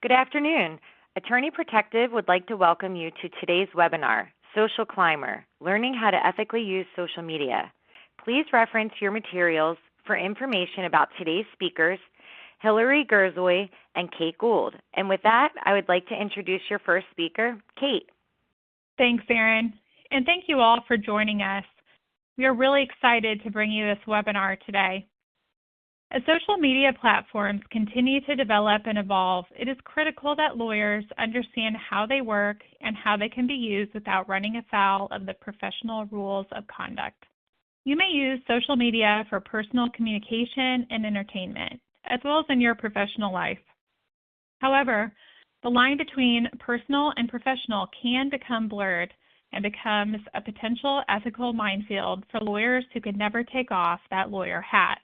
Good afternoon. Attorney Protective would like to welcome you to today's webinar, Social Climber, Learning How to Ethically Use Social Media. Please reference your materials for information about today's speakers, Hillary Gerzoy and Kate Gould. And with that, I would like to introduce your first speaker, Kate. Thanks, Erin. And thank you all for joining us. We are really excited to bring you this webinar today. As social media platforms continue to develop and evolve, it is critical that lawyers understand how they work and how they can be used without running afoul of the professional rules of conduct. You may use social media for personal communication and entertainment, as well as in your professional life. However, the line between personal and professional can become blurred and becomes a potential ethical minefield for lawyers who can never take off that lawyer hat.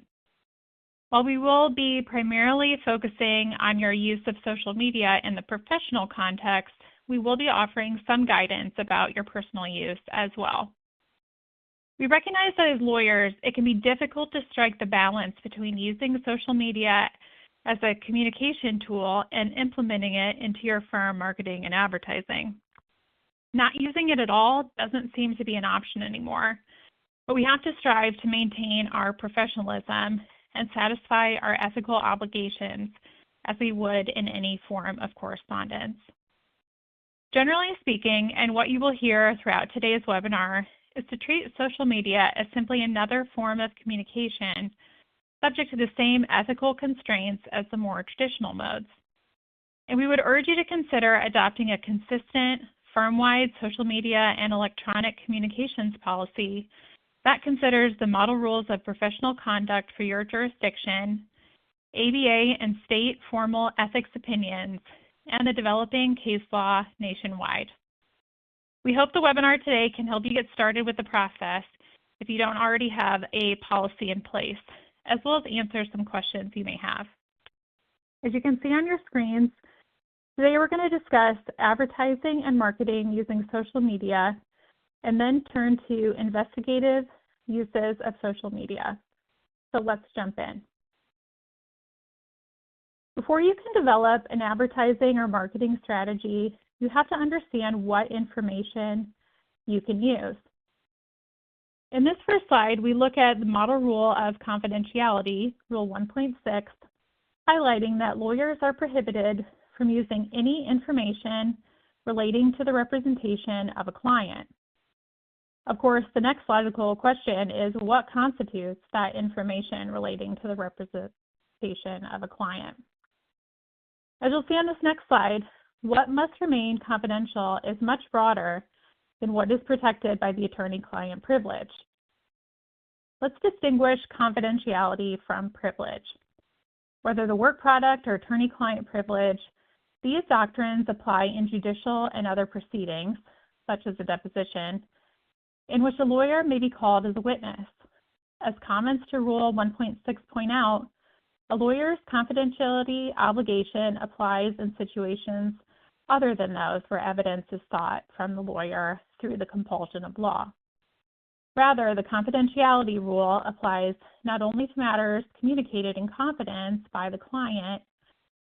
While we will be primarily focusing on your use of social media in the professional context, we will be offering some guidance about your personal use as well. We recognize that as lawyers, it can be difficult to strike the balance between using social media as a communication tool and implementing it into your firm marketing and advertising. Not using it at all doesn't seem to be an option anymore, but we have to strive to maintain our professionalism and satisfy our ethical obligations as we would in any form of correspondence. Generally speaking, and what you will hear throughout today's webinar, is to treat social media as simply another form of communication subject to the same ethical constraints as the more traditional modes. And we would urge you to consider adopting a consistent, firm-wide social media and electronic communications policy that considers the model rules of professional conduct for your jurisdiction, ABA and state formal ethics opinions, and the developing case law nationwide. We hope the webinar today can help you get started with the process if you don't already have a policy in place, as well as answer some questions you may have. As you can see on your screens, today we're going to discuss advertising and marketing using social media, and then turn to investigative uses of social media. So let's jump in. Before you can develop an advertising or marketing strategy, you have to understand what information you can use. In this first slide, we look at the model rule of confidentiality, Rule 1.6, highlighting that lawyers are prohibited from using any information relating to the representation of a client. Of course, the next logical question is what constitutes that information relating to the representation of a client? As you'll see on this next slide, what must remain confidential is much broader than what is protected by the attorney-client privilege. Let's distinguish confidentiality from privilege. Whether the work product or attorney-client privilege, these doctrines apply in judicial and other proceedings, such as a deposition, in which a lawyer may be called as a witness. As comments to Rule 1.6 point out, a lawyer's confidentiality obligation applies in situations other than those where evidence is sought from the lawyer through the compulsion of law. Rather, the confidentiality rule applies not only to matters communicated in confidence by the client,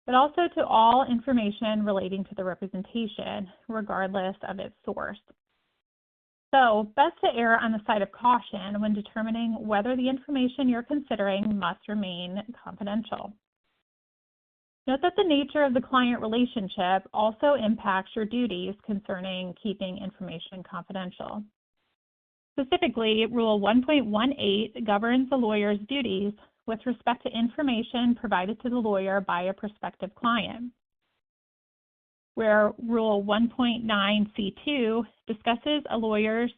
but also to all information relating to the representation, regardless of its source. So, best to err on the side of caution when determining whether the information you're considering must remain confidential. Note that the nature of the client relationship also impacts your duties concerning keeping information confidential. Specifically, Rule 1.18 governs the lawyer's duties with respect to information provided to the lawyer by a prospective client, where Rule 1.9c2 discusses a lawyer's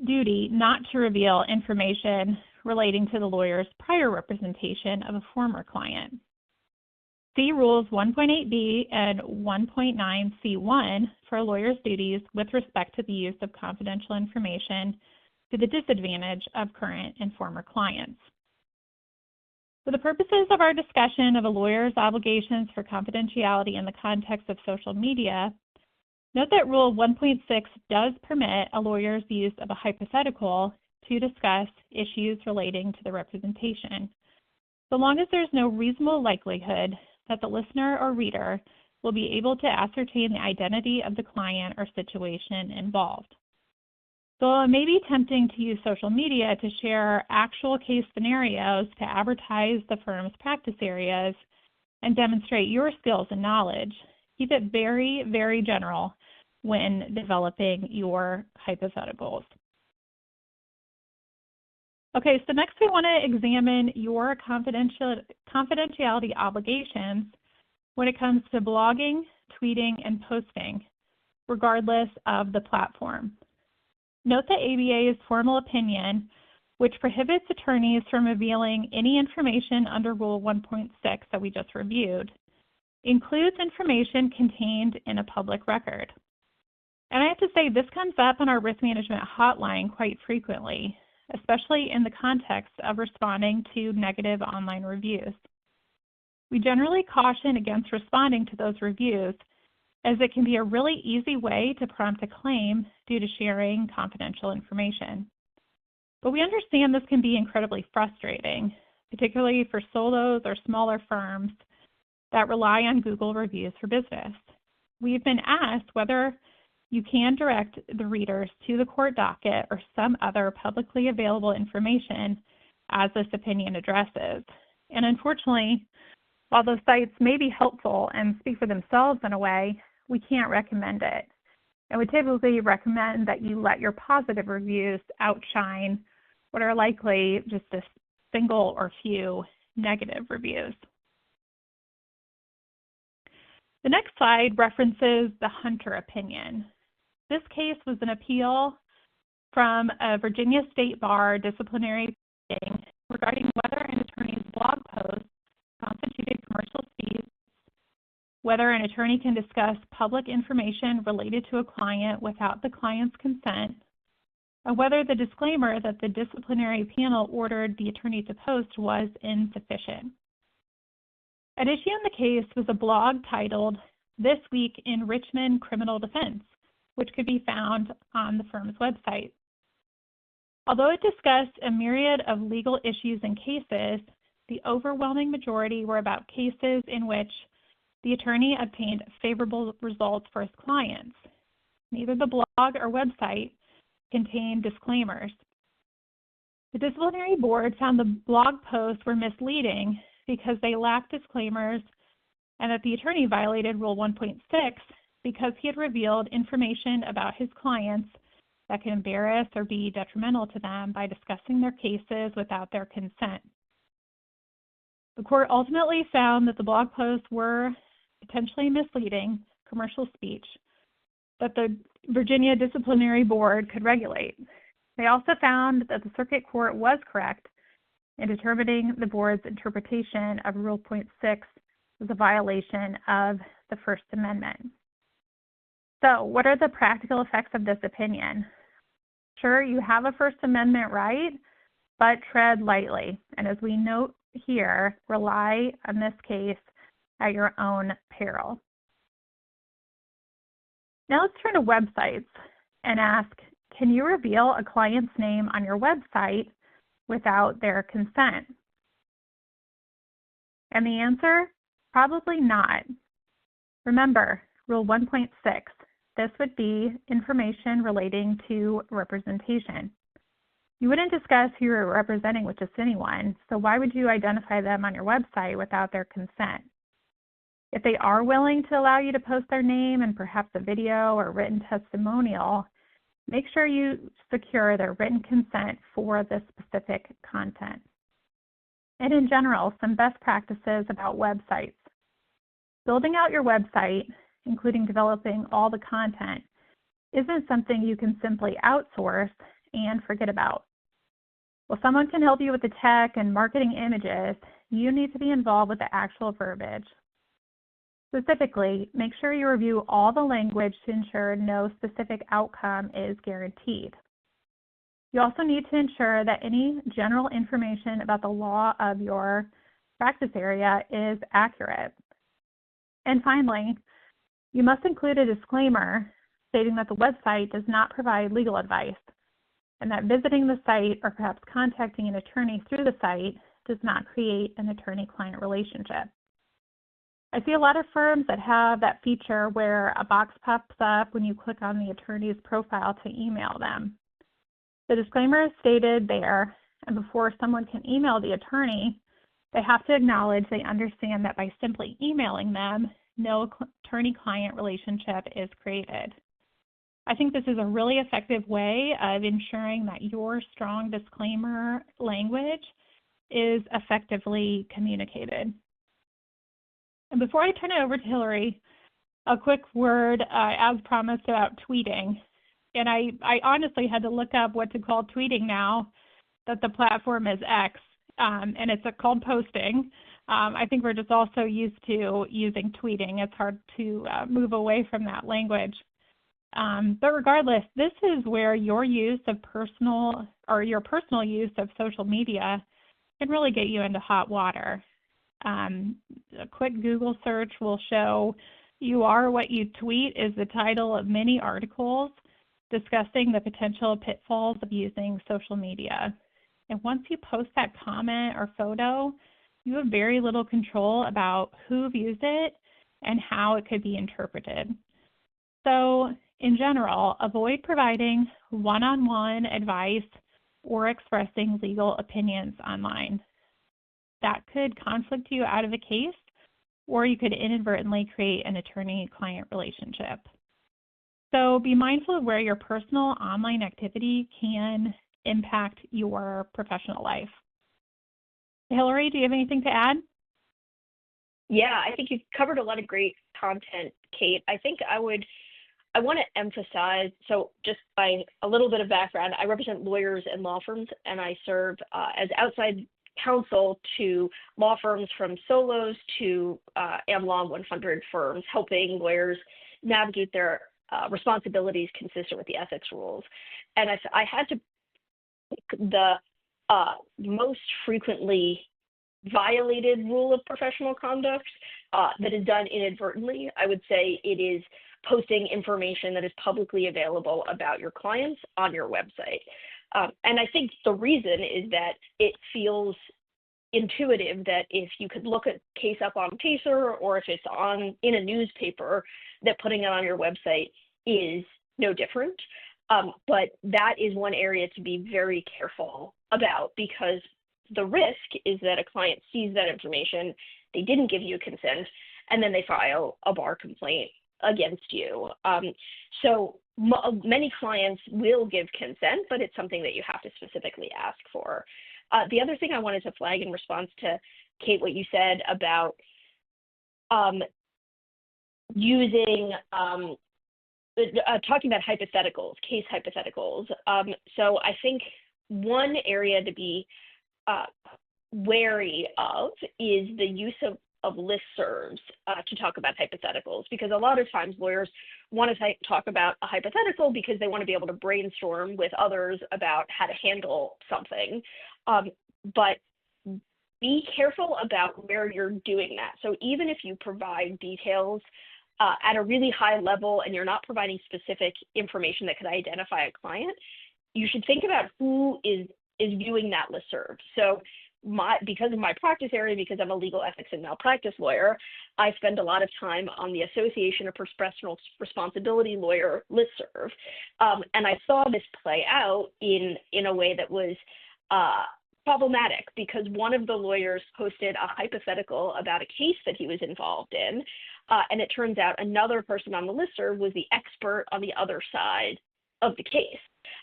duty not to reveal information relating to the lawyer's prior representation of a former client. See Rules 1.8b and 1.9c1 for a lawyer's duties with respect to the use of confidential information to the disadvantage of current and former clients. For the purposes of our discussion of a lawyer's obligations for confidentiality in the context of social media, note that Rule 1.6 does permit a lawyer's use of a hypothetical to discuss issues relating to the representation, so long as there's no reasonable likelihood that the listener or reader will be able to ascertain the identity of the client or situation involved. So it may be tempting to use social media to share actual case scenarios to advertise the firm's practice areas and demonstrate your skills and knowledge. Keep it very, very general when developing your hypotheticals. Okay, so next we want to examine your confidentiality obligations when it comes to blogging, tweeting, and posting, regardless of the platform. Note that ABA's formal opinion, which prohibits attorneys from revealing any information under Rule 1.6 that we just reviewed, includes information contained in a public record. And I have to say, this comes up on our risk management hotline quite frequently, especially in the context of responding to negative online reviews. We generally caution against responding to those reviews, as it can be a really easy way to prompt a claim due to sharing confidential information. But we understand this can be incredibly frustrating, particularly for solos or smaller firms that rely on Google reviews for business. We've been asked whether you can direct the readers to the court docket or some other publicly available information as this opinion addresses. And unfortunately, while those sites may be helpful and speak for themselves in a way, we can't recommend it. And we typically recommend that you let your positive reviews outshine what are likely just a single or few negative reviews. The next slide references the Hunter opinion. This case was an appeal from a Virginia State Bar disciplinary proceeding regarding whether an attorney's blog post constituted commercial speech, whether an attorney can discuss public information related to a client without the client's consent, and whether the disclaimer that the disciplinary panel ordered the attorney to post was insufficient. At issue in the case was a blog titled "This Week in Richmond Criminal Defense," which could be found on the firm's website. Although it discussed a myriad of legal issues and cases, the overwhelming majority were about cases in which the attorney obtained favorable results for his clients. Neither the blog or website contained disclaimers. The disciplinary board found the blog posts were misleading because they lacked disclaimers and that the attorney violated Rule 1.6 because he had revealed information about his clients that can embarrass or be detrimental to them by discussing their cases without their consent. The court ultimately found that the blog posts were potentially misleading commercial speech that the Virginia Disciplinary Board could regulate. They also found that the circuit court was correct in determining the board's interpretation of Rule 0.6 was a violation of the First Amendment. So, what are the practical effects of this opinion? Sure, you have a First Amendment right, but tread lightly. And as we note here, rely on this case at your own peril. Now let's turn to websites and ask, can you reveal a client's name on your website without their consent? And the answer, probably not. Remember, Rule 1.6, this would be information relating to representation. You wouldn't discuss who you're representing with just anyone, so why would you identify them on your website without their consent? If they are willing to allow you to post their name and perhaps a video or written testimonial, make sure you secure their written consent for this specific content. And in general, some best practices about websites. Building out your website, including developing all the content, isn't something you can simply outsource and forget about. While someone can help you with the tech and marketing images, you need to be involved with the actual verbiage. Specifically, make sure you review all the language to ensure no specific outcome is guaranteed. You also need to ensure that any general information about the law of your practice area is accurate. And finally, you must include a disclaimer stating that the website does not provide legal advice and that visiting the site or perhaps contacting an attorney through the site does not create an attorney-client relationship. I see a lot of firms that have that feature where a box pops up when you click on the attorney's profile to email them. The disclaimer is stated there, and before someone can email the attorney, they have to acknowledge they understand that by simply emailing them, no attorney-client relationship is created. I think this is a really effective way of ensuring that your strong disclaimer language is effectively communicated. And before I turn it over to Hillary, a quick word, as promised, about tweeting. And I honestly had to look up what to call tweeting now that the platform is X, and it's called posting. I think we're just also used to using tweeting. It's hard to move away from that language. But regardless, this is where your use of your personal use of social media can really get you into hot water. A quick Google search will show "You Are What You Tweet" is the title of many articles discussing the potential pitfalls of using social media. And once you post that comment or photo, you have very little control about who views it and how it could be interpreted. So, in general, avoid providing one-on-one advice or expressing legal opinions online. That could conflict you out of a case, or you could inadvertently create an attorney-client relationship. So be mindful of where your personal online activity can impact your professional life. Hillary, do you have anything to add? Yeah, I think you've covered a lot of great content, Kate. I think I want to emphasize, so just by a little bit of background, I represent lawyers and law firms, and I serve as outside counsel to law firms from solos to Am Law 100 firms, helping lawyers navigate their responsibilities consistent with the ethics rules. And I had to pick the most frequently violated rule of professional conduct that is done inadvertently. I would say it is posting information that is publicly available about your clients on your website. And I think the reason is that it feels intuitive that if you could look a case up on Pacer or if it's in a newspaper, that putting it on your website is no different. But that is one area to be very careful about, because the risk is that a client sees that information, they didn't give you consent, and then they file a bar complaint against you. So many clients will give consent, but it's something that you have to specifically ask for. The other thing I wanted to flag in response to, Kate, what you said about talking about hypotheticals, case hypotheticals. So I think one area to be wary of is the use of listservs to talk about hypotheticals, because a lot of times lawyers want to talk about a hypothetical because they want to be able to brainstorm with others about how to handle something. But be careful about where you're doing that. So even if you provide details at a really high level and you're not providing specific information that could identify a client, you should think about who is viewing that listserv. So because of my practice area, because I'm a legal ethics and malpractice lawyer, I spend a lot of time on the Association of Professional Responsibility Lawyer listserv. And I saw this play out in a way that was problematic, because one of the lawyers posted a hypothetical about a case that he was involved in. And it turns out another person on the listserv was the expert on the other side of the case.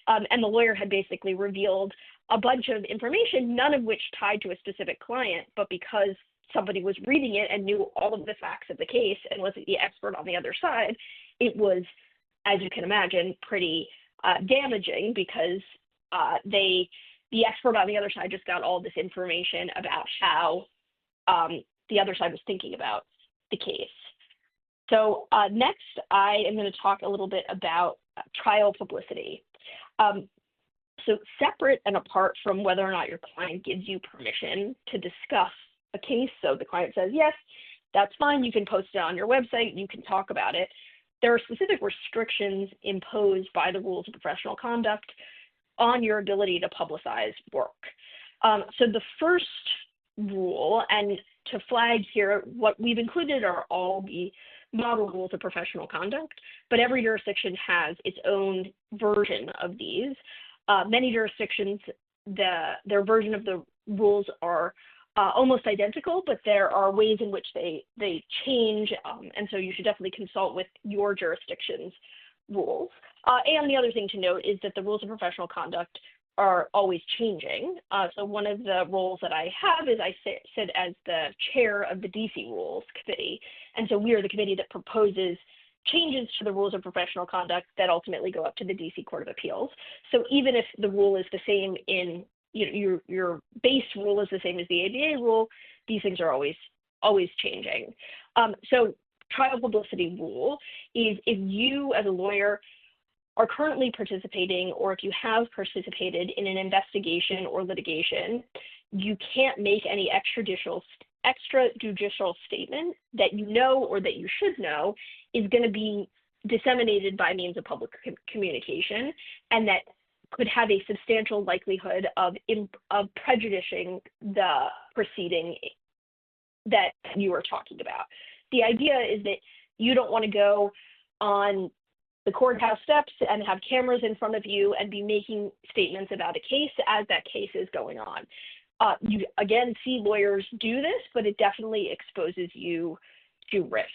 And the lawyer had basically revealed a bunch of information, none of which tied to a specific client, but because somebody was reading it and knew all of the facts of the case and was the expert on the other side, it was, as you can imagine, pretty damaging, because the expert on the other side just got all this information about how the other side was thinking about the case. So next, I am going to talk a little bit about trial publicity. So separate and apart from whether or not your client gives you permission to discuss a case, so the client says, yes, that's fine, you can post it on your website, you can talk about it, there are specific restrictions imposed by the rules of professional conduct on your ability to publicize work. So the first rule, and to flag here, what we've included are all the model rules of professional conduct, but every jurisdiction has its own version of these. Many jurisdictions, their version of the rules are almost identical, but there are ways in which they change, and so you should definitely consult with your jurisdiction's rules. And the other thing to note is that the rules of professional conduct are always changing. So one of the roles that I have is I sit as the chair of the DC Rules Committee, and so we are the committee that proposes changes to the rules of professional conduct that ultimately go up to the DC Court of Appeals. So even if the rule is the same in, your base rule is the same as the ABA rule, these things are always changing. So trial publicity rule is if you as a lawyer are currently participating, or if you have participated in an investigation or litigation, you can't make any extrajudicial statement that you know or that you should know is going to be disseminated by means of public communication, and that could have a substantial likelihood of prejudicing the proceeding that you are talking about. The idea is that you don't want to go on the courthouse steps and have cameras in front of you and be making statements about a case as that case is going on. You again see lawyers do this, but it definitely exposes you to risk.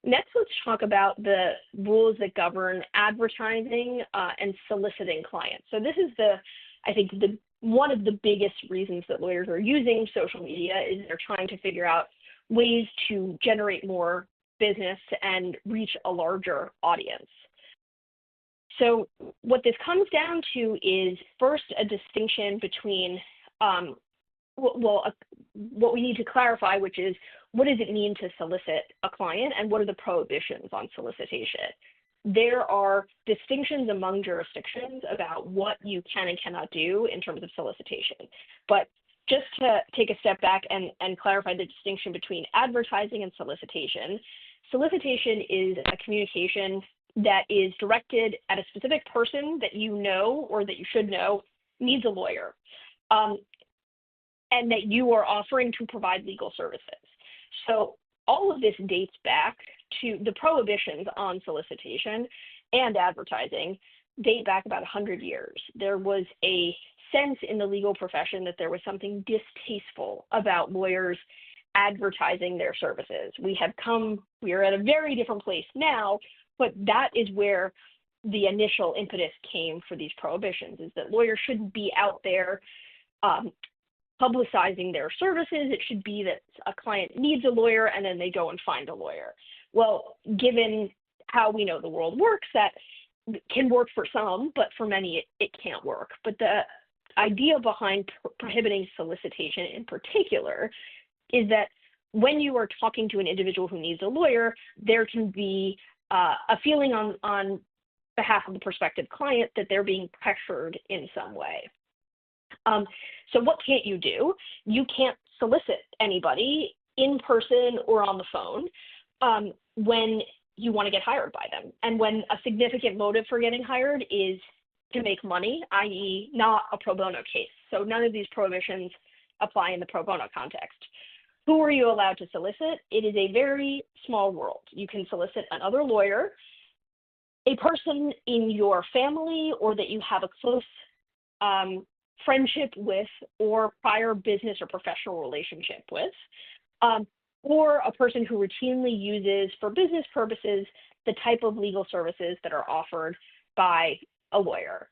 Next, let's talk about the rules that govern advertising and soliciting clients. So this is I think one of the biggest reasons that lawyers are using social media is they're trying to figure out ways to generate more business and reach a larger audience. So what this comes down to is first a distinction between, what we need to clarify, which is what does it mean to solicit a client and what are the prohibitions on solicitation? There are distinctions among jurisdictions about what you can and cannot do in terms of solicitation. But just to take a step back and clarify the distinction between advertising and solicitation, solicitation is a communication that is directed at a specific person that you know or that you should know needs a lawyer, and that you are offering to provide legal services. So all of this dates back to the prohibitions on solicitation and advertising date back about 100 years. There was a sense in the legal profession that there was something distasteful about lawyers advertising their services. We are at a very different place now, but that is where the initial impetus came for these prohibitions, is that lawyers shouldn't be out there publicizing their services. It should be that a client needs a lawyer and then they go and find a lawyer. Well, given how we know the world works, that can work for some, but for many it can't work. But the idea behind prohibiting solicitation in particular is that when you are talking to an individual who needs a lawyer, there can be a feeling on behalf of the prospective client that they're being pressured in some way. So what can't you do? You can't solicit anybody in person or on the phone when you want to get hired by them. And when a significant motive for getting hired is to make money, i.e. not a pro bono case. So none of these prohibitions apply in the pro bono context. Who are you allowed to solicit? It is a very small world. You can solicit another lawyer, a person in your family or that you have a close friendship with or prior business or professional relationship with, or a person who routinely uses for business purposes the type of legal services that are offered by a lawyer.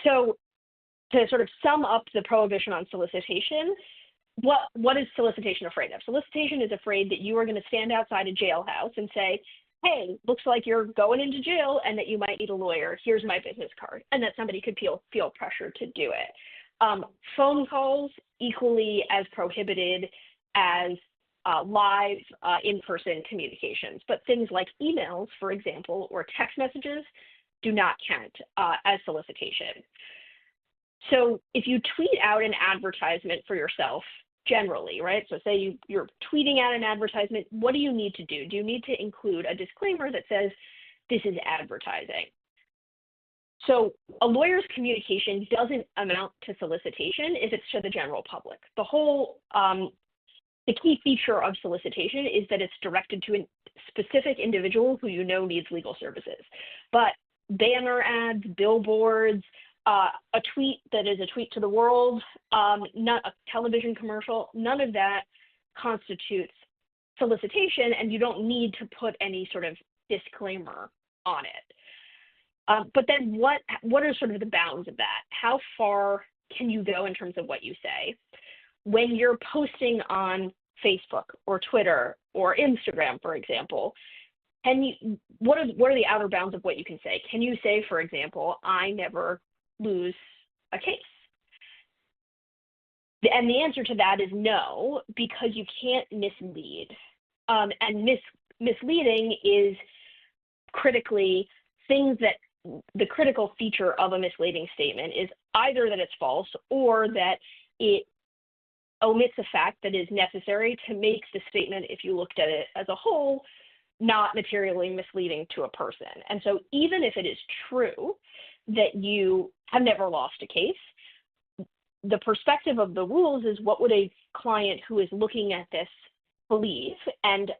So to sort of sum up the prohibition on solicitation, what is solicitation afraid of? Solicitation is afraid that you are going to stand outside a jailhouse and say, hey, looks like you're going into jail and that you might need a lawyer. Here's my business card. And that somebody could feel pressure to do it. Phone calls, equally as prohibited as live in-person communications. But things like emails, for example, or text messages do not count as solicitation. So if you tweet out an advertisement for yourself, generally, right? So say you're tweeting out an advertisement, what do you need to do? Do you need to include a disclaimer that says this is advertising? So a lawyer's communication doesn't amount to solicitation if it's to the general public. The key feature of solicitation is that it's directed to a specific individual who you know needs legal services. But banner ads, billboards, a tweet that is a tweet to the world, not a television commercial, none of that constitutes solicitation, and you don't need to put any sort of disclaimer on it. But then what are sort of the bounds of that? How far can you go in terms of what you say? When you're posting on Facebook or Twitter or Instagram, for example, what are the outer bounds of what you can say? Can you say, for example, I never lose a case? And the answer to that is no, because you can't mislead. And misleading is critically things that the critical feature of a misleading statement is either that it's false or that it omits a fact that is necessary to make the statement, if you looked at it as a whole, not materially misleading to a person. And so even if it is true that you have never lost a case, the perspective of the rules is what would a client who is looking at this believe, and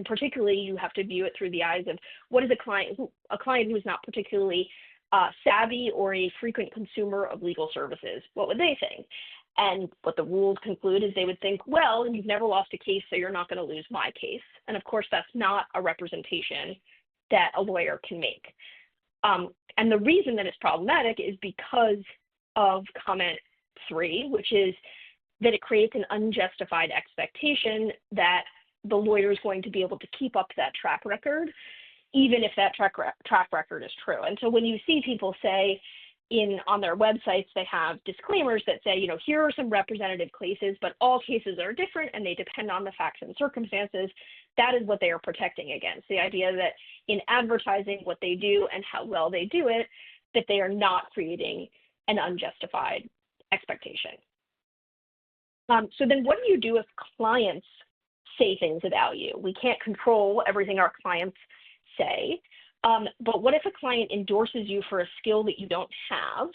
particularly you have to view it through the eyes of what is a client who is not particularly savvy or a frequent consumer of legal services, what would they think? And what the rules conclude is they would think, well, you've never lost a case, so you're not going to lose my case. And of course, that's not a representation that a lawyer can make. And the reason that it's problematic is because of comment 3, which is that it creates an unjustified expectation that the lawyer is going to be able to keep up that track record, even if that track record is true. And so when you see people say on their websites, they have disclaimers that say, here are some representative cases, but all cases are different and they depend on the facts and circumstances. That is what they are protecting against. The idea that in advertising what they do and how well they do it, that they are not creating an unjustified expectation. So then what do you do if clients say things about you? We can't control everything our clients say, but what if a client endorses you for a skill that you don't have,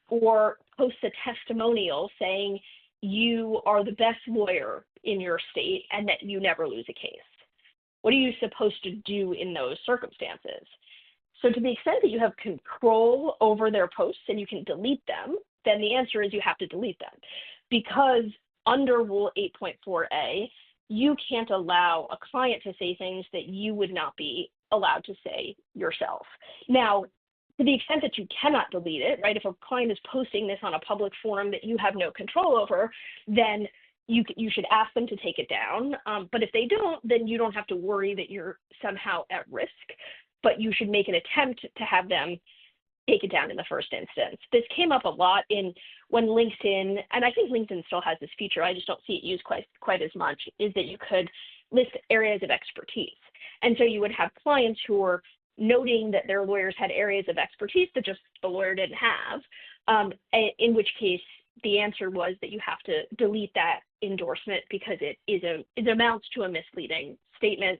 or posts a testimonial saying you are the best lawyer in your state and that you never lose a case? What are you supposed to do in those circumstances? So to the extent that you have control over their posts and you can delete them, then the answer is you have to delete them. Because under Rule 8.4a, you can't allow a client to say things that you would not be allowed to say yourself. Now, to the extent that you cannot delete it, right, if a client is posting this on a public forum that you have no control over, then you should ask them to take it down. But if they don't, then you don't have to worry that you're somehow at risk, but you should make an attempt to have them take it down in the first instance. This came up a lot when LinkedIn, and I think LinkedIn still has this feature, I just don't see it used quite as much, is that you could list areas of expertise. And so you would have clients who were noting that their lawyers had areas of expertise that just the lawyer didn't have, in which case the answer was that you have to delete that endorsement because it amounts to a misleading statement.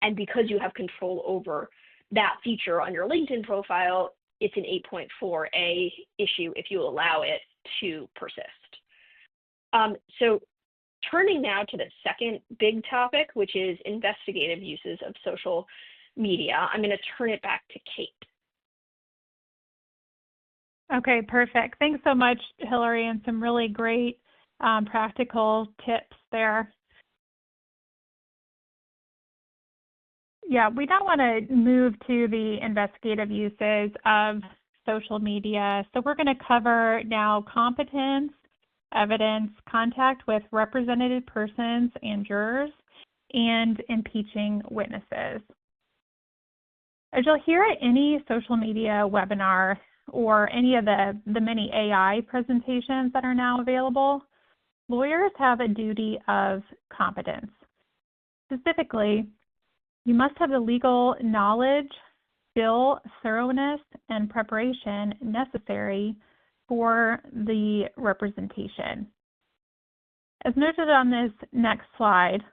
And because you have control over that feature on your LinkedIn profile, it's an 8.4a issue if you allow it to persist. So turning now to the second big topic, which is investigative uses of social media, I'm going to turn it back to Kate. Okay, perfect. Thanks so much, Hillary, and some really great practical tips there. Yeah, we now want to move to the investigative uses of social media. So we're going to cover now competence, evidence, contact with represented persons and jurors, and impeaching witnesses. As you'll hear at any social media webinar or any of the many AI presentations that are now available, lawyers have a duty of competence. Specifically, you must have the legal knowledge, skill, thoroughness, and preparation necessary for the representation. As noted on this next slide,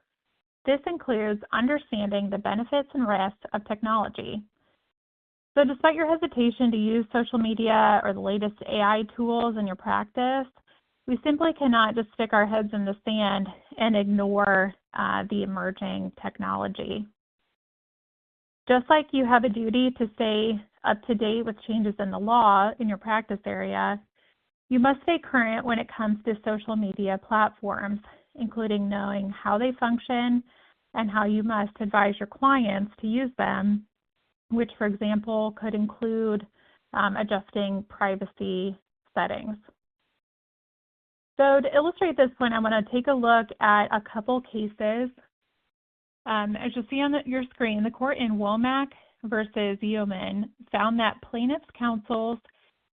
this includes understanding the benefits and risks of technology, So despite your hesitation to use social media or the latest AI tools in your practice, we simply cannot just stick our heads in the sand and ignore the emerging technology. Just like you have a duty to stay up to date with changes in the law in your practice area, you must stay current when it comes to social media platforms, including knowing how they function and how you must advise your clients to use them, which, for example, could include adjusting privacy settings. So to illustrate this point, I'm going to take a look at a couple cases. As you'll see on your screen, the court in Womack versus Yeoman found that plaintiffs' counsel's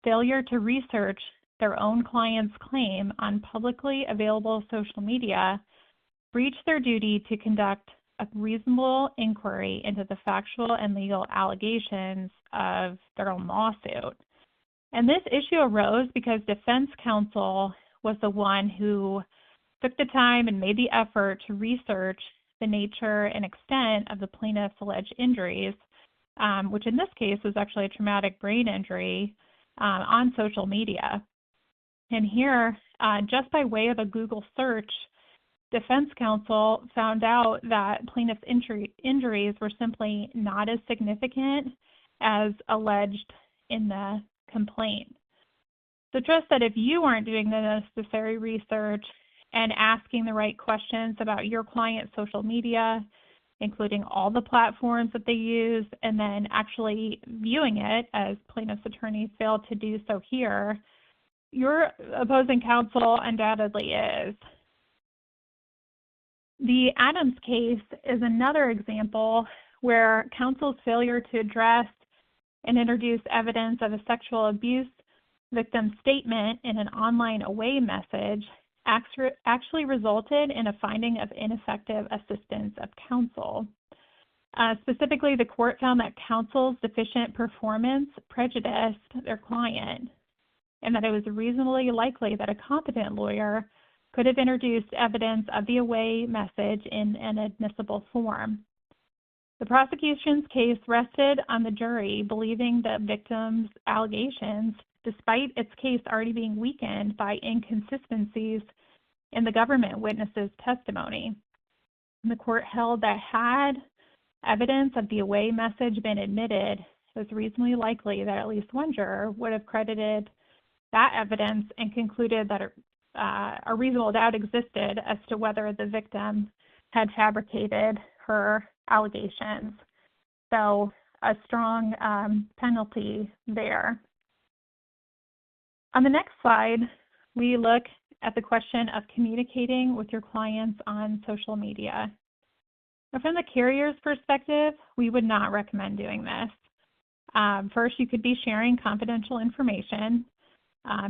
failure to research their own client's claim on publicly available social media breached their duty to conduct a reasonable inquiry into the factual and legal allegations of their own lawsuit. And this issue arose because defense counsel was the one who took the time and made the effort to research the nature and extent of the plaintiff's alleged injuries, which in this case was actually a traumatic brain injury on social media. And here, just by way of a Google search, defense counsel found out that plaintiff's injuries were simply not as significant as alleged in the complaint. So just that if you aren't doing the necessary research and asking the right questions about your client's social media, including all the platforms that they use, and then actually viewing it, as plaintiff's attorney failed to do so here, your opposing counsel undoubtedly is. The Adams case is another example where counsel's failure to address and introduce evidence of a sexual abuse victim's statement in an online away message actually resulted in a finding of ineffective assistance of counsel. Specifically, the court found that counsel's deficient performance prejudiced their client, and that it was reasonably likely that a competent lawyer could have introduced evidence of the away message in an admissible form. The prosecution's case rested on the jury believing the victim's allegations, despite its case already being weakened by inconsistencies in the government witness's testimony. And the court held that had evidence of the away message been admitted, it was reasonably likely that at least one juror would have credited that evidence and concluded that a reasonable doubt existed as to whether the victim had fabricated her allegations. So a strong penalty there. On the next slide, we look at the question of communicating with your clients on social media. Now, from the carrier's perspective, we would not recommend doing this. First, you could be sharing confidential information.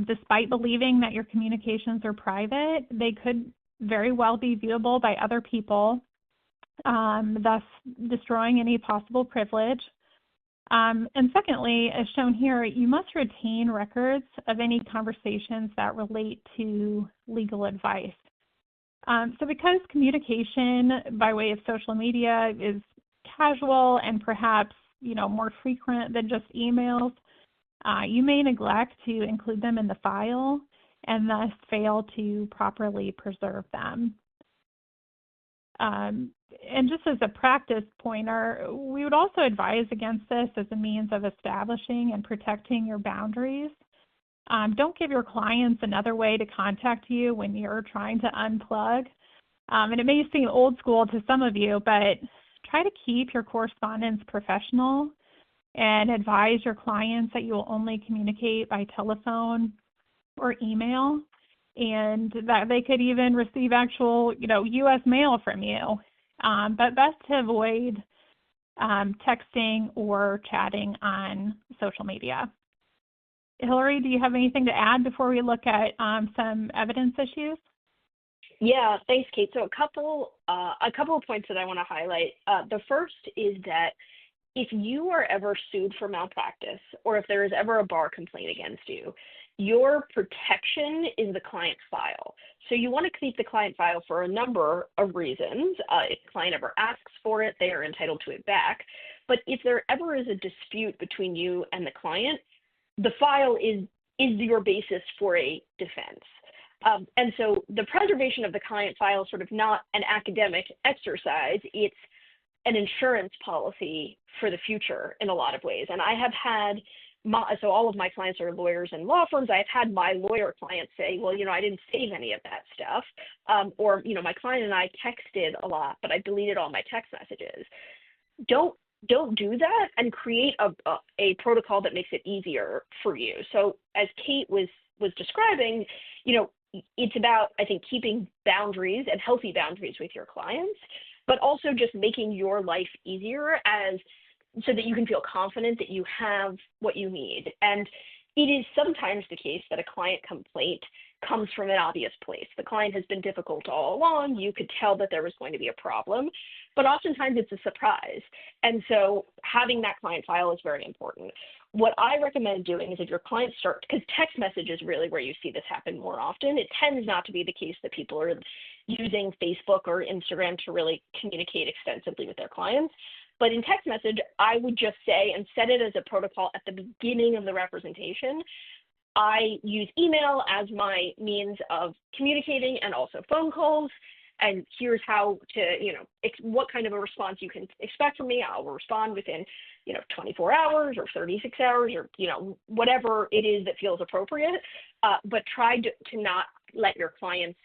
Despite believing that your communications are private, they could very well be viewable by other people, thus destroying any possible privilege. And secondly, as shown here, you must retain records of any conversations that relate to legal advice. So because communication by way of social media is casual and perhaps more frequent than just emails, you may neglect to include them in the file and thus fail to properly preserve them. And just as a practice pointer, we would also advise against this as a means of establishing and protecting your boundaries. Don't give your clients another way to contact you when you're trying to unplug. And it may seem old school to some of you, but try to keep your correspondence professional and advise your clients that you will only communicate by telephone or email, and that they could even receive actual, U.S. mail from you. But best to avoid texting or chatting on social media. Hillary, do you have anything to add before we look at some evidence issues? Yeah, thanks, Kate. So a couple of points that I want to highlight. The first is that if you are ever sued for malpractice, or if there is ever a bar complaint against you, your protection is the client file. So you want to keep the client file for a number of reasons. If the client ever asks for it, they are entitled to it back. But if there ever is a dispute between you and the client, the file is your basis for a defense. And so the preservation of the client file is sort of not an academic exercise. It's an insurance policy for the future in a lot of ways. And I have had so all of my clients are lawyers and law firms. I've had my lawyer clients say, well, I didn't save any of that stuff. Or, my client and I texted a lot, but I deleted all my text messages. Don't do that, and create a protocol that makes it easier for you. So as Kate was describing, it's about, I think, keeping boundaries and healthy boundaries with your clients, but also just making your life easier so that you can feel confident that you have what you need. And it is sometimes the case that a client complaint comes from an obvious place. The client has been difficult all along. You could tell that there was going to be a problem, but oftentimes it's a surprise. And so having that client file is very important. What I recommend doing is if your clients start, because text message is really where you see this happen more often. It tends not to be the case that people are using Facebook or Instagram to really communicate extensively with their clients. But in text message, I would just say, and set it as a protocol at the beginning of the representation, I use email as my means of communicating and also phone calls. And here's how to, what kind of a response you can expect from me. I'll respond within, 24 hours or 36 hours or, whatever it is that feels appropriate. But try to not let your clients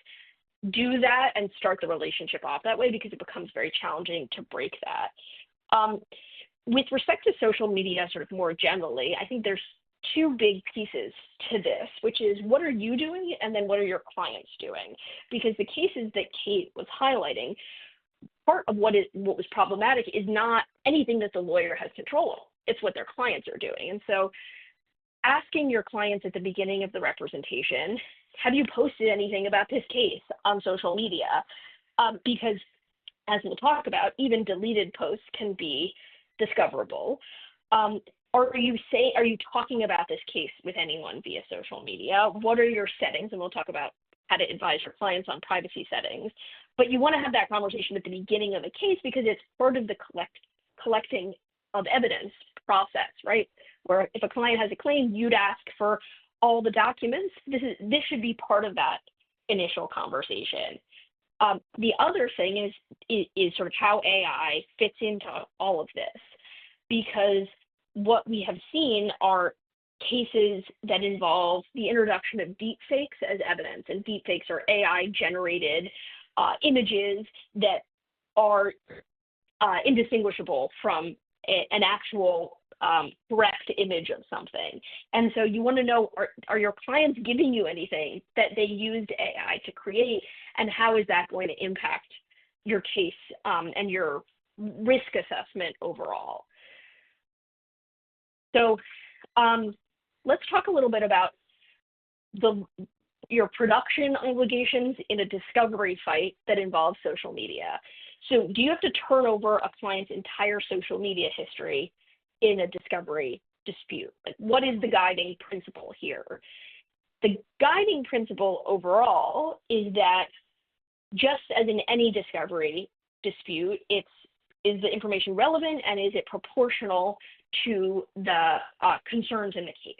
do that and start the relationship off that way, because it becomes very challenging to break that. With respect to social media, sort of more generally, I think there's two big pieces to this, which is what are you doing and then what are your clients doing? Because the cases that Kate was highlighting, part of what was problematic is not anything that the lawyer has control of. It's what their clients are doing. And so asking your clients at the beginning of the representation, have you posted anything about this case on social media? Because as we'll talk about, even deleted posts can be discoverable. Are you talking about this case with anyone via social media? What are your settings? And we'll talk about how to advise your clients on privacy settings. But you want to have that conversation at the beginning of the case because it's part of the collecting of evidence process, right? Where if a client has a claim, you'd ask for all the documents. This should be part of that initial conversation. The other thing is sort of how AI fits into all of this, because what we have seen are cases that involve the introduction of deepfakes as evidence, and deepfakes are AI-generated images that are indistinguishable from an actual correct image of something. And so you want to know, are your clients giving you anything that they used AI to create, and how is that going to impact your case and your risk assessment overall? So let's talk a little bit about your production obligations in a discovery fight that involves social media. So do you have to turn over a client's entire social media history in a discovery dispute? Like, what is the guiding principle here? The guiding principle overall is that just as in any discovery dispute, is the information relevant and is it proportional to the concerns in the case?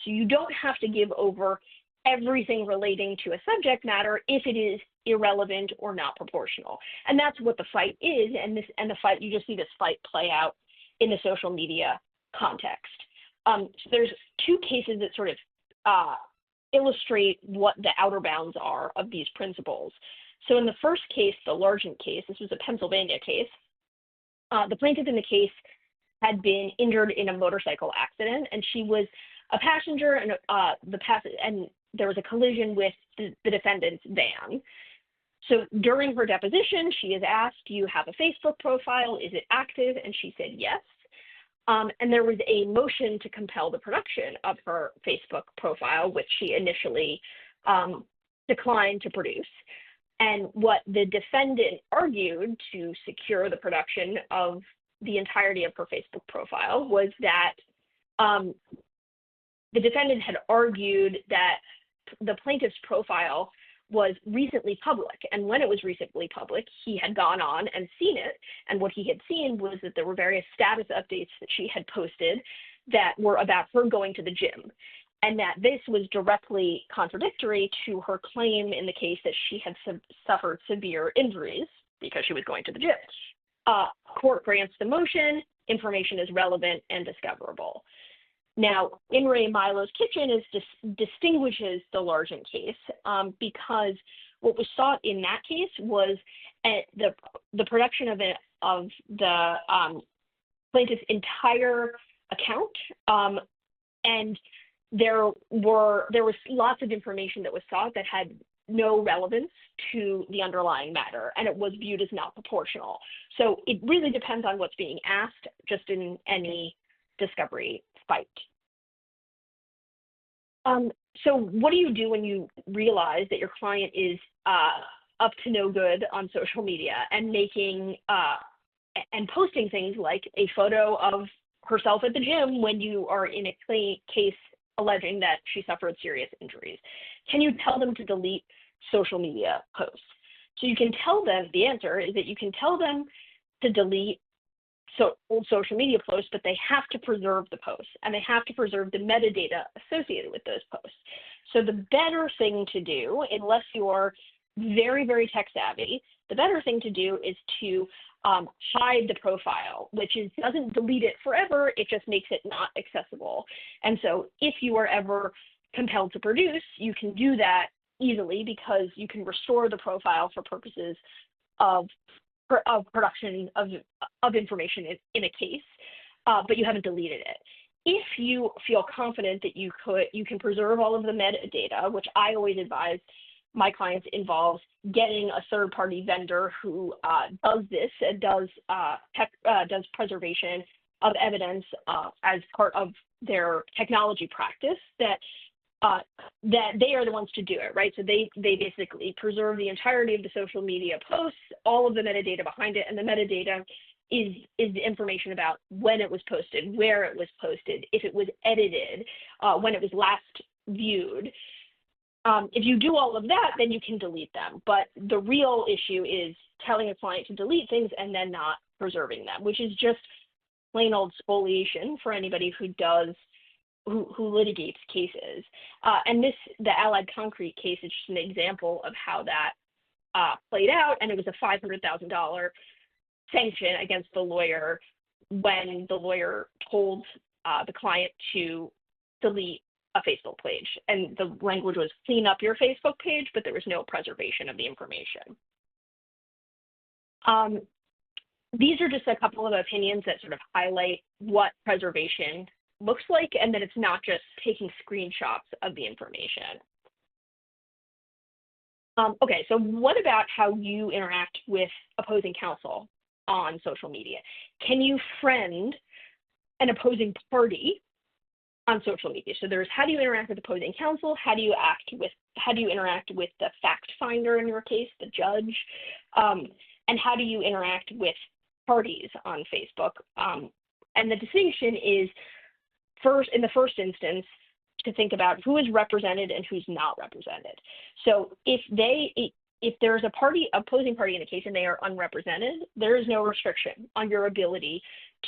So you don't have to give over everything relating to a subject matter if it is irrelevant or not proportional. And that's what the fight is, and the fight, you just see this fight play out in the social media context. So there's two cases that sort of illustrate what the outer bounds are of these principles. So in the first case, the Largent case, this was a Pennsylvania case, the plaintiff in the case had been injured in a motorcycle accident, and she was a passenger, and and there was a collision with the defendant's van. So during her deposition, she is asked, do you have a Facebook profile? Is it active? And she said yes. And there was a motion to compel the production of her Facebook profile, which she initially declined to produce. And what the defendant argued to secure the production of the entirety of her Facebook profile was that the defendant had argued that the plaintiff's profile was recently public. And when it was recently public, he had gone on and seen it. And what he had seen was that there were various status updates that she had posted that were about her going to the gym. And that this was directly contradictory to her claim in the case that she had suffered severe injuries because she was going to the gym. Court grants the motion, information is relevant and discoverable. Now, In re Milo's Kitchen distinguishes the Largent case because what was sought in that case was the production of the plaintiff's entire account, and there was lots of information that was sought that had no relevance to the underlying matter, and it was viewed as not proportional. So it really depends on what's being asked, just in any discovery fight. So what do you do when you realize that your client is up to no good on social media and making and posting things like a photo of herself at the gym when you are in a case alleging that she suffered serious injuries? Can you tell them to delete social media posts? So you can tell them, the answer is that you can tell them to delete old social media posts, but they have to preserve the posts and they have to preserve the metadata associated with those posts. So the better thing to do, unless you're very, very tech savvy, the better thing to do is to hide the profile, which doesn't delete it forever, it just makes it not accessible. And so if you are ever compelled to produce, you can do that easily because you can restore the profile for purposes of production of information in a case, but you haven't deleted it. If you feel confident that you can preserve all of the metadata, which I always advise my clients involves getting a third-party vendor who does this and does preservation of evidence as part of their technology practice, that they are the ones to do it, right? So they basically preserve the entirety of the social media posts, all of the metadata behind it, and the metadata is the information about when it was posted, where it was posted, if it was edited, when it was last viewed. If you do all of that, then you can delete them. But the real issue is telling a client to delete things and then not preserving them, which is just plain old spoliation for anybody who litigates cases. And the Allied Concrete case is just an example of how that played out, and it was a $500,000 sanction against the lawyer when the lawyer told the client to delete a Facebook page. And the language was clean up your Facebook page, but there was no preservation of the information. These are just a couple of opinions that sort of highlight what preservation looks like, and that it's not just taking screenshots of the information. Okay, so what about how you interact with opposing counsel on social media? Can you friend an opposing party on social media? So there's how do you interact with opposing counsel? How do you interact with the fact finder in your case, the judge? And how do you interact with parties on Facebook? And the distinction is, in the first instance, to think about who is represented and who's not represented. So if there's opposing party in a case and they are unrepresented, there is no restriction on your ability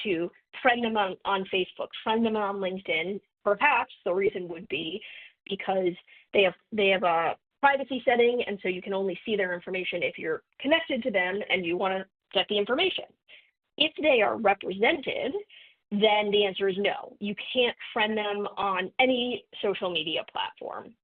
to friend them on Facebook, friend them on LinkedIn. Perhaps the reason would be because they have a privacy setting, and so you can only see their information if you're connected to them and you want to get the information. If they are represented, then the answer is no. You can't friend them on any social media platform.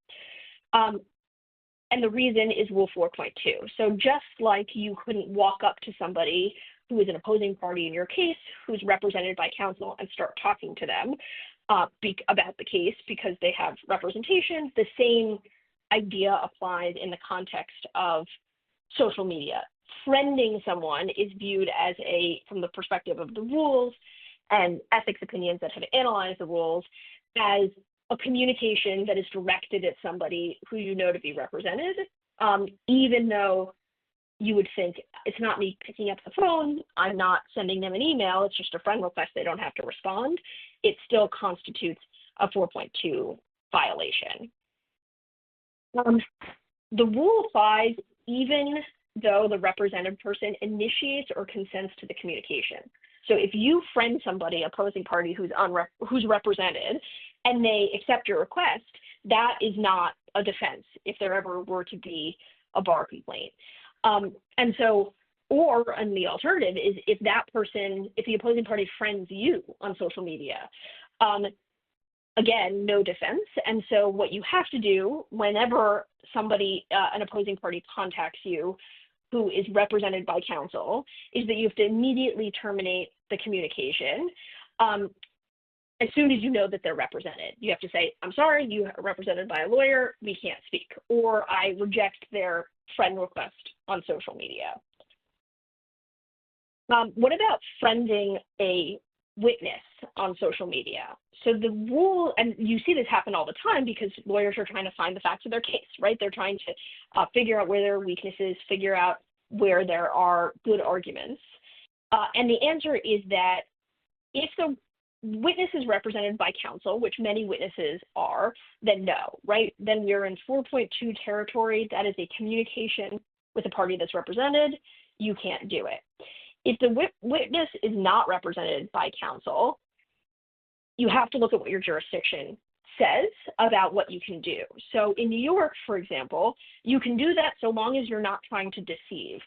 And the reason is Rule 4.2. So just like you couldn't walk up to somebody who is an opposing party in your case, who's represented by counsel, and start talking to them about the case because they have representation, the same idea applies in the context of social media. Friending someone is viewed as from the perspective of the rules and ethics opinions that have analyzed the rules, as a communication that is directed at somebody who you know to be represented, even though you would think it's not me picking up the phone, I'm not sending them an email, it's just a friend request, they don't have to respond, it still constitutes a 4.2 violation. The rule applies even though the represented person initiates or consents to the communication. So if you friend somebody, opposing party who's represented, and they accept your request, that is not a defense if there ever were to be a bar complaint. And so, and the alternative is if the opposing party friends you on social media, again, no defense. And so what you have to do whenever somebody, an opposing party contacts you who is represented by counsel, is that you have to immediately terminate the communication as soon as you know that they're represented. You have to say, I'm sorry, you are represented by a lawyer, we can't speak, or I reject their friend request on social media. What about friending a witness on social media? So the rule, and you see this happen all the time because lawyers are trying to find the facts of their case, right? They're trying to figure out where there are weaknesses, figure out where there are good arguments. And the answer is that if the witness is represented by counsel, which many witnesses are, then no, right? Then we're in 4.2 territory. That is a communication with a party that's represented. You can't do it. If the witness is not represented by counsel, you have to look at what your jurisdiction says about what you can do. So in New York, for example, you can do that so long as you're not trying to deceive.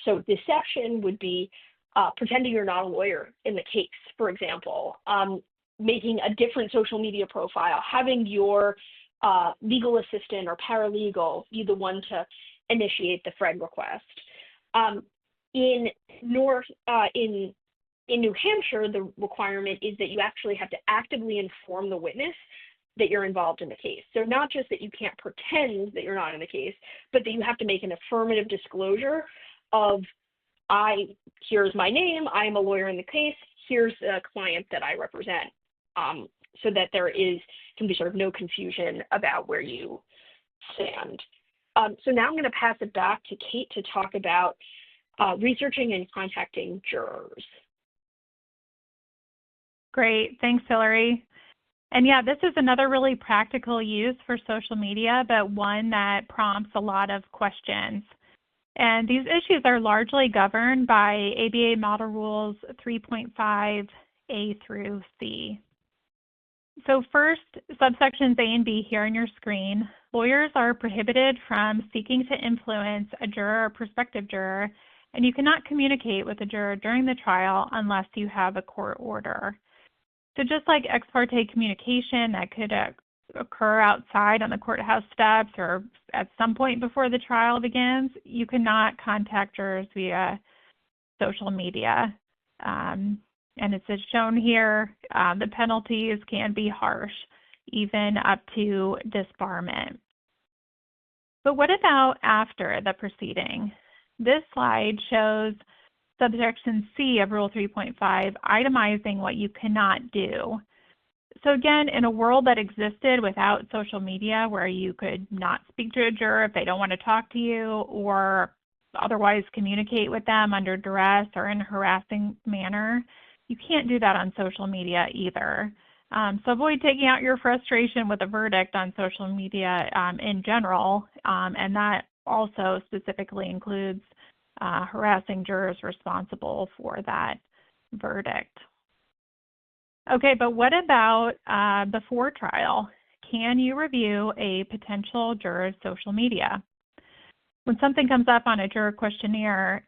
So deception would be pretending you're not a lawyer in the case, for example, making a different social media profile, having your legal assistant or paralegal be the one to initiate the friend request. In New Hampshire, the requirement is that you actually have to actively inform the witness that you're involved in the case. So not just that you can't pretend that you're not in the case, but that you have to make an affirmative disclosure of, here's my name, I'm a lawyer in the case, here's a client that I represent, so that there can be sort of no confusion about where you stand. So now I'm going to pass it back to Kate to talk about researching and contacting jurors. Great, thanks, Hillary. And yeah, this is another really practical use for social media, but one that prompts a lot of questions. And these issues are largely governed by ABA Model Rules 3.5 A through C. So first, subsections A and B here on your screen. Lawyers are prohibited from seeking to influence a juror or prospective juror, and you cannot communicate with a juror during the trial unless you have a court order. So just like ex parte communication that could occur outside on the courthouse steps or at some point before the trial begins, you cannot contact jurors via social media. And it's as shown here, the penalties can be harsh, even up to disbarment. But what about after the proceeding? This slide shows subsection C of Rule 3.5 itemizing what you cannot do. So again, in a world that existed without social media where you could not speak to a juror if they don't want to talk to you or otherwise communicate with them under duress or in a harassing manner, you can't do that on social media either. So avoid taking out your frustration with a verdict on social media in general, and that also specifically includes harassing jurors responsible for that verdict. Okay, but what about before trial? Can you review a potential juror's social media? When something comes up on a juror questionnaire,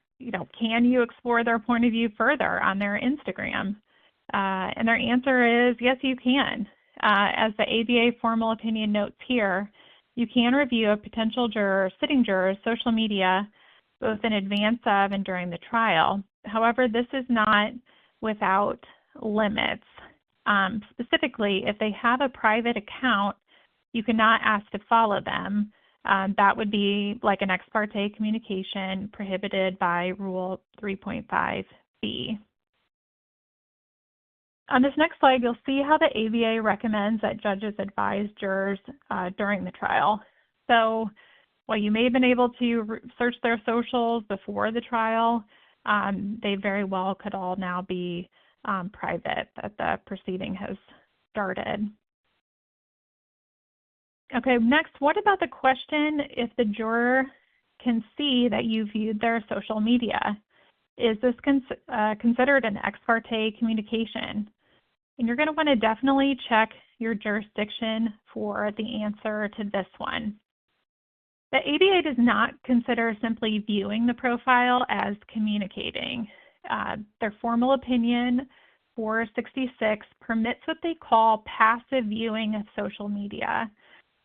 can you explore their point of view further on their Instagram? And their answer is yes, you can. As the ABA formal opinion notes here, you can review a potential juror, sitting juror's social media both in advance of and during the trial. However, this is not without limits. Specifically, if they have a private account, you cannot ask to follow them. That would be like an ex parte communication prohibited by Rule 3.5b. On this next slide, you'll see how the ABA recommends that judges advise jurors during the trial. So while you may have been able to search their socials before the trial, they very well could all now be private, that the proceeding has started. Okay, next, what about the question if the juror can see that you viewed their social media? Is this considered an ex parte communication? And you're going to want to definitely check your jurisdiction for the answer to this one. The ABA does not consider simply viewing the profile as communicating. Their formal opinion 466 permits what they call passive viewing of social media.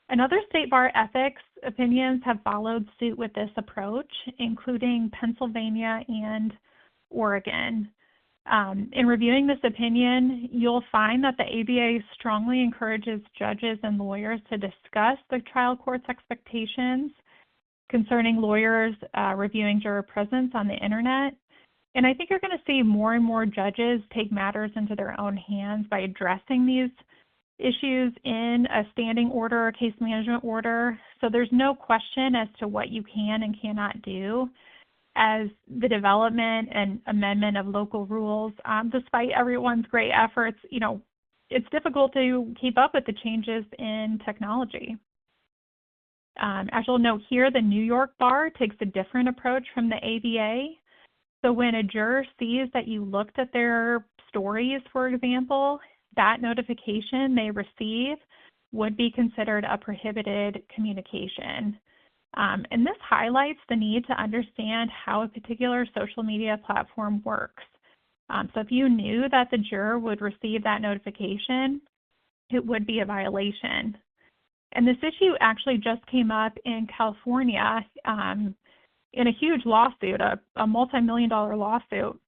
And other state bar ethics opinions have followed suit with this approach, including Pennsylvania and Oregon. In reviewing this opinion, you'll find that the ABA strongly encourages judges and lawyers to discuss the trial court's expectations concerning lawyers reviewing juror presence on the internet. And I think you're going to see more and more judges take matters into their own hands by addressing these issues in a standing order or case management order. So there's no question as to what you can and cannot do as the development and amendment of local rules. Despite everyone's great efforts, it's difficult to keep up with the changes in technology. As you'll note here, the New York bar takes a different approach from the ABA. So when a juror sees that you looked at their stories, for example, that notification they receive would be considered a prohibited communication. And this highlights the need to understand how a particular social media platform works. So if you knew that the juror would receive that notification, it would be a violation. And this issue actually just came up in California in a huge lawsuit, a multi-million-dollar lawsuit,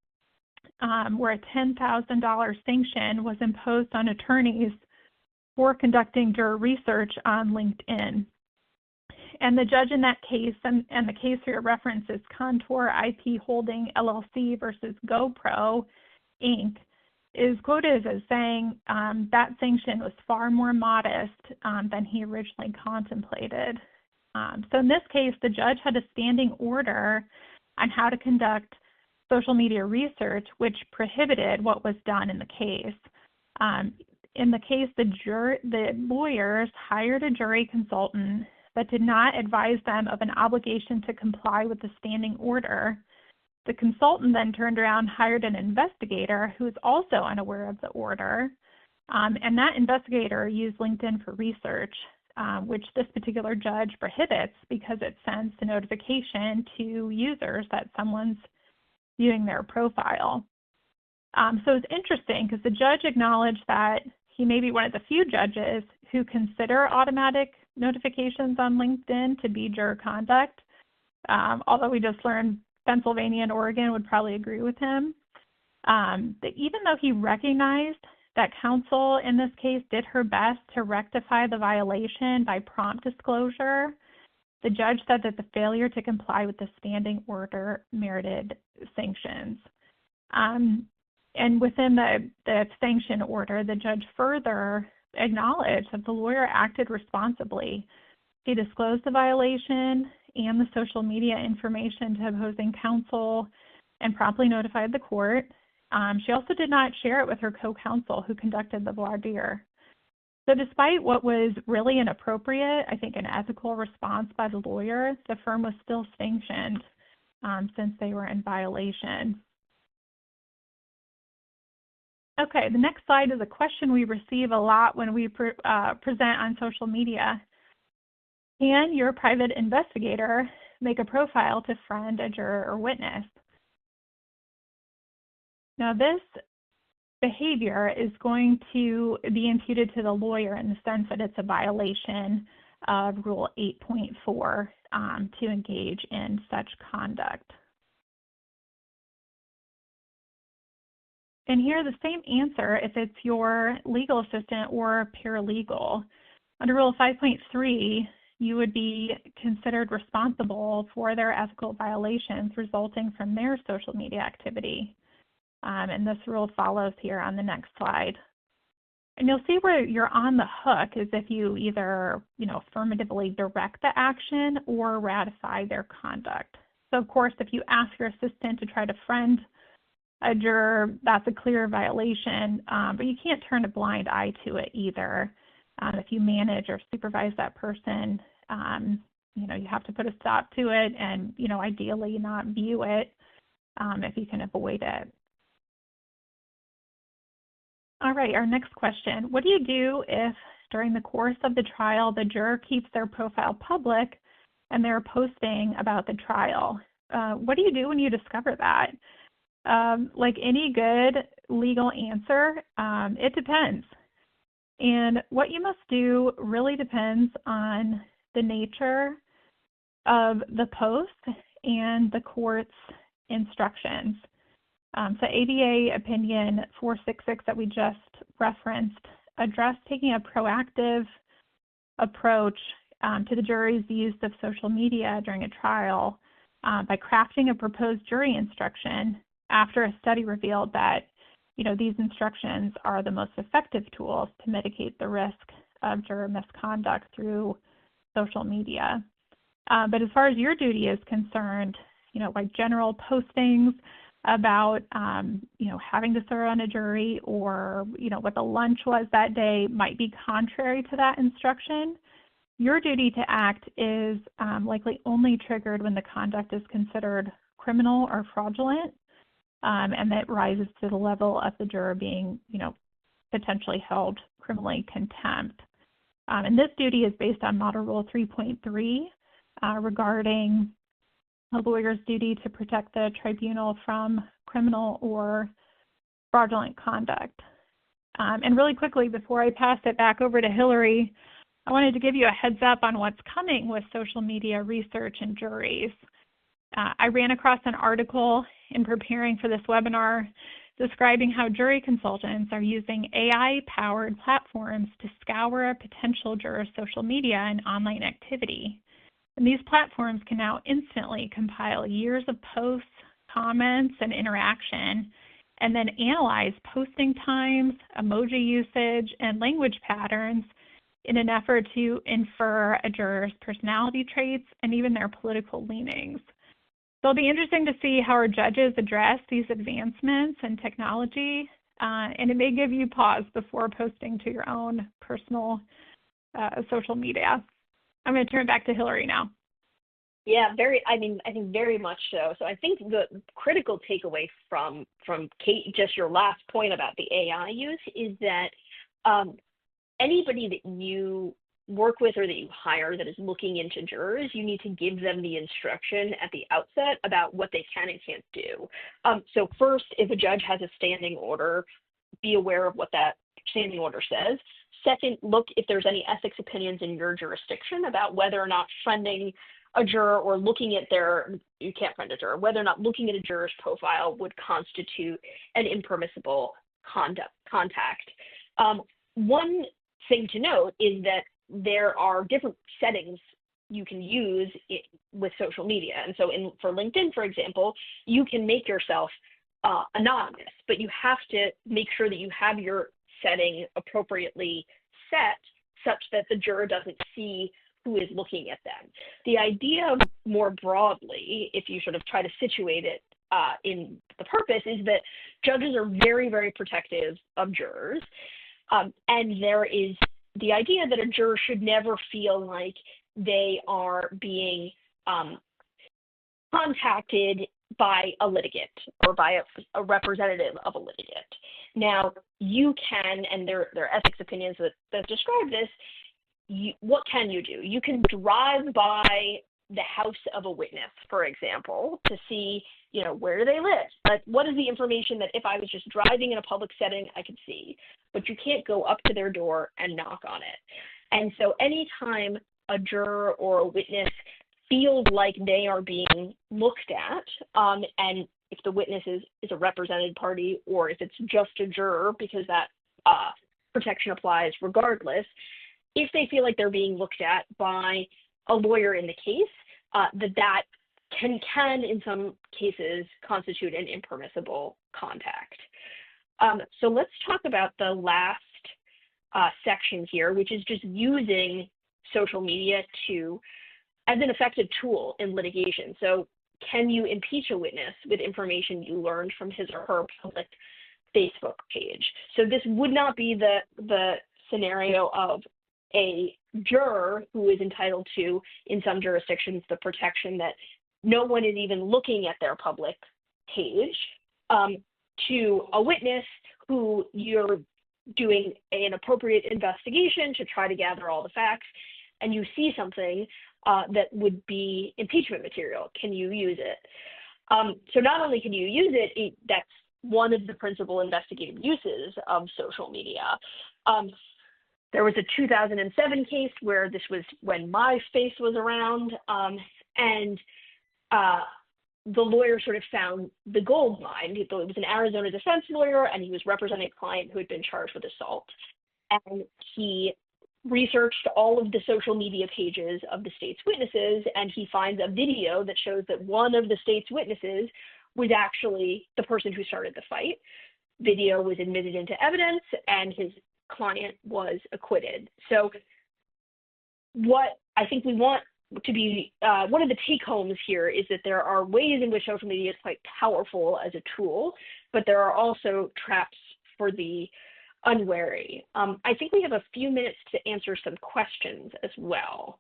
where a $10,000 sanction was imposed on attorneys for conducting juror research on LinkedIn. And the judge in that case, and the case for your reference is Contour IP Holding LLC versus GoPro Inc., is quoted as saying that sanction was far more modest than he originally contemplated. So in this case, the judge had a standing order on how to conduct social media research, which prohibited what was done in the case. In the case, the lawyers hired a jury consultant that did not advise them of an obligation to comply with the standing order. The consultant then turned around, hired an investigator who was also unaware of the order, and that investigator used LinkedIn for research, which this particular judge prohibits because it sends a notification to users that someone's viewing their profile. So it's interesting because the judge acknowledged that he may be one of the few judges who consider automatic notifications on LinkedIn to be juror conduct, although we just learned Pennsylvania and Oregon would probably agree with him. Even though he recognized that counsel in this case did her best to rectify the violation by prompt disclosure, the judge said that the failure to comply with the standing order merited sanctions. And within the sanction order, the judge further acknowledged that the lawyer acted responsibly. He disclosed the violation and the social media information to opposing counsel and promptly notified the court. She also did not share it with her co-counsel who conducted the voir dire. So despite what was really inappropriate, I think an ethical response by the lawyer, the firm was still sanctioned since they were in violation. Okay, the next slide is a question we receive a lot when we present on social media. Can your private investigator make a profile to friend a juror or witness? Now, this behavior is going to be imputed to the lawyer in the sense that it's a violation of Rule 8.4 to engage in such conduct. And here, the same answer if it's your legal assistant or paralegal. Under Rule 5.3, you would be considered responsible for their ethical violations resulting from their social media activity. And this rule follows here on the next slide. And you'll see where you're on the hook is if you either, affirmatively direct the action or ratify their conduct. So, of course, if you ask your assistant to try to friend a juror, that's a clear violation, but you can't turn a blind eye to it either. If you manage or supervise that person, you have to put a stop to it and, ideally not view it if you can avoid it. All right, our next question. What do you do if during the course of the trial the juror keeps their profile public and they're posting about the trial? What do you do when you discover that? Like any good legal answer, it depends. And what you must do really depends on the nature of the post and the court's instructions. So ABA Opinion 466 that we just referenced addressed taking a proactive approach to the jury's use of social media during a trial by crafting a proposed jury instruction after a study revealed that these instructions are the most effective tools to mitigate the risk of juror misconduct through social media. But as far as your duty is concerned, like general postings about, having to serve on a jury or, what the lunch was that day might be contrary to that instruction. Your duty to act is likely only triggered when the conduct is considered criminal or fraudulent, and that rises to the level of the juror being, potentially held criminally contempt. And this duty is based on Model Rule 3.3 regarding a lawyer's duty to protect the tribunal from criminal or fraudulent conduct. And really quickly, before I pass it back over to Hillary, I wanted to give you a heads up on what's coming with social media research and juries. I ran across an article in preparing for this webinar describing how jury consultants are using AI-powered platforms to scour a potential juror's social media and online activity. And these platforms can now instantly compile years of posts, comments, and interaction, and then analyze posting times, emoji usage, and language patterns in an effort to infer a juror's personality traits and even their political leanings. So it'll be interesting to see how our judges address these advancements in technology, and it may give you pause before posting to your own personal social media. I'm going to turn it back to Hillary now. Yeah, I think very much so. So I think the critical takeaway from Kate, just your last point about the AI use, is that anybody that you work with or that you hire that is looking into jurors, you need to give them the instruction at the outset about what they can and can't do. So first, if a judge has a standing order, be aware of what that standing order says. Second, look if there's any ethics opinions in your jurisdiction about whether or not friending a juror or looking at you can't friend a juror, whether or not looking at a juror's profile would constitute an impermissible contact. One thing to note is that there are different settings you can use with social media. And so for LinkedIn, for example, you can make yourself anonymous, but you have to make sure that you have your setting appropriately set such that the juror doesn't see who is looking at them. The idea more broadly, if you sort of try to situate it in the purpose, is that judges are very, very protective of jurors. And there is the idea that a juror should never feel like they are being contacted by a litigant or by a representative of a litigant. Now, you can, and there are ethics opinions that describe this, what can you do? You can drive by the house of a witness, for example, to see, where do they live? Like, what is the information that if I was just driving in a public setting, I could see? But you can't go up to their door and knock on it. And so anytime a juror or a witness feels like they are being looked at, and if the witness is a represented party or if it's just a juror, because that protection applies regardless, if they feel like they're being looked at by a lawyer in the case, that can in some cases constitute an impermissible contact. So let's talk about the last section here, which is just using social media as an effective tool in litigation. So can you impeach a witness with information you learned from his or her public Facebook page? So this would not be the scenario of a juror who is entitled to, in some jurisdictions, the protection that no one is even looking at their public page, to a witness who you're doing an appropriate investigation to try to gather all the facts, and you see something that would be impeachment material. Can you use it? So not only can you use it, that's one of the principal investigative uses of social media. There was a 2007 case where this was when MySpace was around, and the lawyer sort of found the gold mine. It was an Arizona defense lawyer, and he was representing a client who had been charged with assault. And he researched all of the social media pages of the state's witnesses, and he finds a video that shows that one of the state's witnesses was actually the person who started the fight. Video was admitted into evidence, and his client was acquitted. So what I think we want to be, one of the take-homes here is that there are ways in which social media is quite powerful as a tool, but there are also traps for the unwary. I think we have a few minutes to answer some questions as well.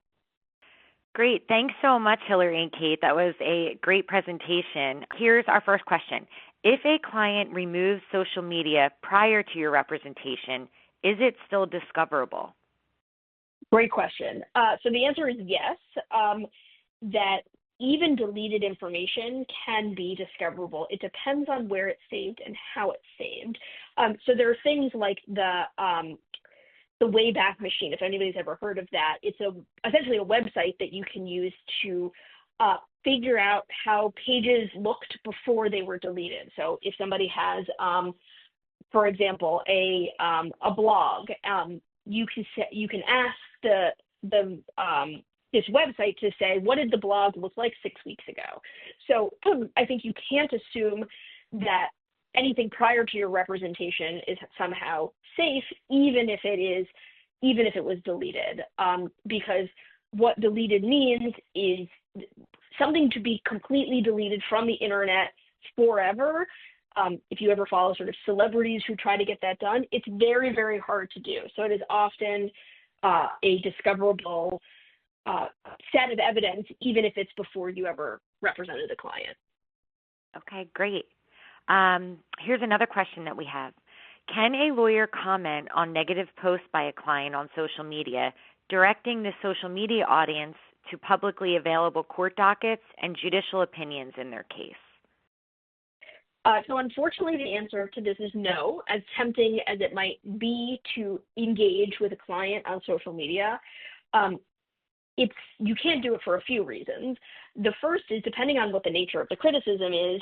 Great. Thanks so much, Hillary and Kate. That was a great presentation. Here's our first question. If a client removes social media prior to your representation, is it still discoverable? Great question. So the answer is yes, that even deleted information can be discoverable. It depends on where it's saved and how it's saved. So there are things like the Wayback Machine, if anybody's ever heard of that. It's essentially a website that you can use to figure out how pages looked before they were deleted. So if somebody has, for example, a blog, you can ask this website to say, what did the blog look like 6 weeks ago? So I think you can't assume that anything prior to your representation is somehow safe, even if it was deleted, because what deleted means is something to be completely deleted from the internet forever. If you ever follow sort of celebrities who try to get that done, it's very, very hard to do. So it is often a discoverable set of evidence, even if it's before you ever represented a client. Okay, great. Here's another question that we have. Can a lawyer comment on negative posts by a client on social media, directing the social media audience to publicly available court dockets and judicial opinions in their case? So unfortunately, the answer to this is no. As tempting as it might be to engage with a client on social media, you can't do it for a few reasons. The first is, depending on what the nature of the criticism is,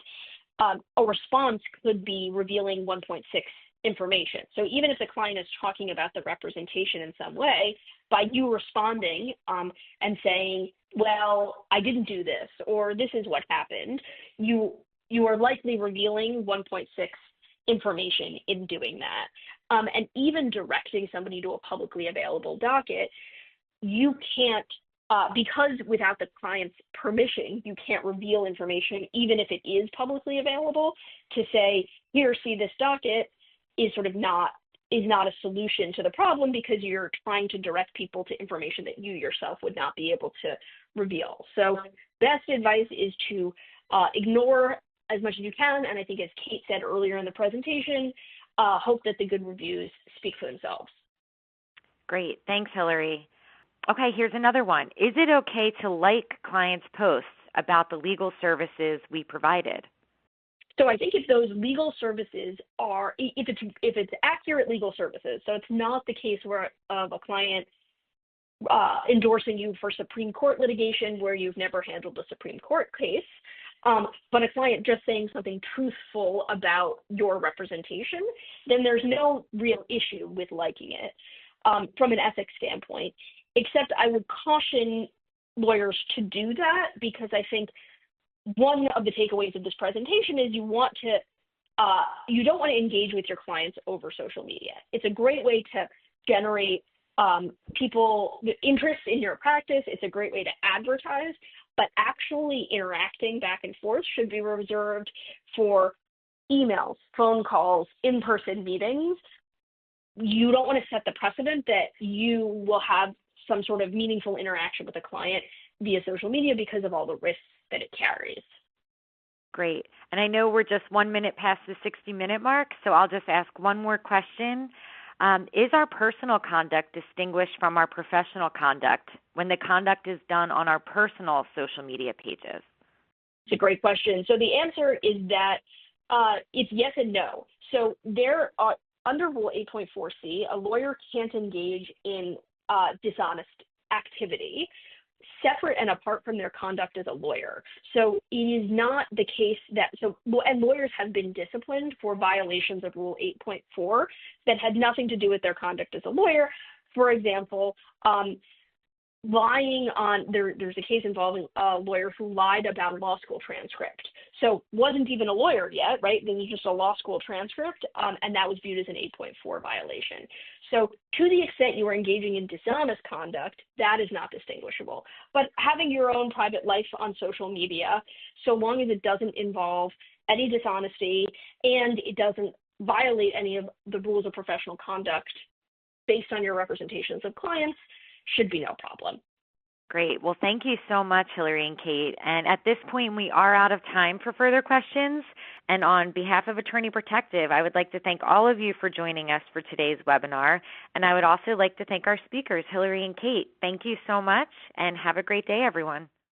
a response could be revealing 1.6 information. So even if the client is talking about the representation in some way, by you responding and saying, well, I didn't do this, or this is what happened, you are likely revealing 1.6 information in doing that. And even directing somebody to a publicly available docket, you can't, because without the client's permission, you can't reveal information, even if it is publicly available. To say, here, see this docket, is sort of not a solution to the problem, because you're trying to direct people to information that you yourself would not be able to reveal. So best advice is to ignore as much as you can, and I think, as Kate said earlier in the presentation, hope that the good reviews speak for themselves. Great. Thanks, Hillary. Okay, here's another one. Is it okay to like clients' posts about the legal services we provided? So I think if those legal services are, if it's accurate legal services, so it's not the case where of a client endorsing you for Supreme Court litigation where you've never handled a Supreme Court case, but a client just saying something truthful about your representation, then there's no real issue with liking it from an ethics standpoint, except I would caution lawyers to do that, because I think one of the takeaways of this presentation is you don't want to engage with your clients over social media. It's a great way to generate interest in your practice. It's a great way to advertise, but actually interacting back and forth should be reserved for emails, phone calls, in-person meetings. you don't want to set the precedent that you will have some sort of meaningful interaction with a client via social media because of all the risks that it carries. Great. And I know we're just 1 minute past the 60-minute mark, so I'll just ask one more question. Is our personal conduct distinguished from our professional conduct when the conduct is done on our personal social media pages? It's a great question. So the answer is that it's yes and no. So there are, under Rule 8.4c, a lawyer can't engage in dishonest activity separate and apart from their conduct as a lawyer. So it is not the case that, and lawyers have been disciplined for violations of Rule 8.4 that had nothing to do with their conduct as a lawyer. For example, lying on, there's a case involving a lawyer who lied about a law school transcript. So wasn't even a lawyer yet, right? This is just a law school transcript, and that was viewed as an 8.4 violation. So to the extent you are engaging in dishonest conduct, that is not distinguishable. But having your own private life on social media, so long as it doesn't involve any dishonesty and it doesn't violate any of the rules of professional conduct based on your representations of clients, should be no problem. Great. Well, thank you so much, Hillary and Kate. And at this point, we are out of time for further questions. And on behalf of Attorney Protective, I would like to thank all of you for joining us for today's webinar. And I would also like to thank our speakers, Hillary and Kate. Thank you so much, and have a great day, everyone.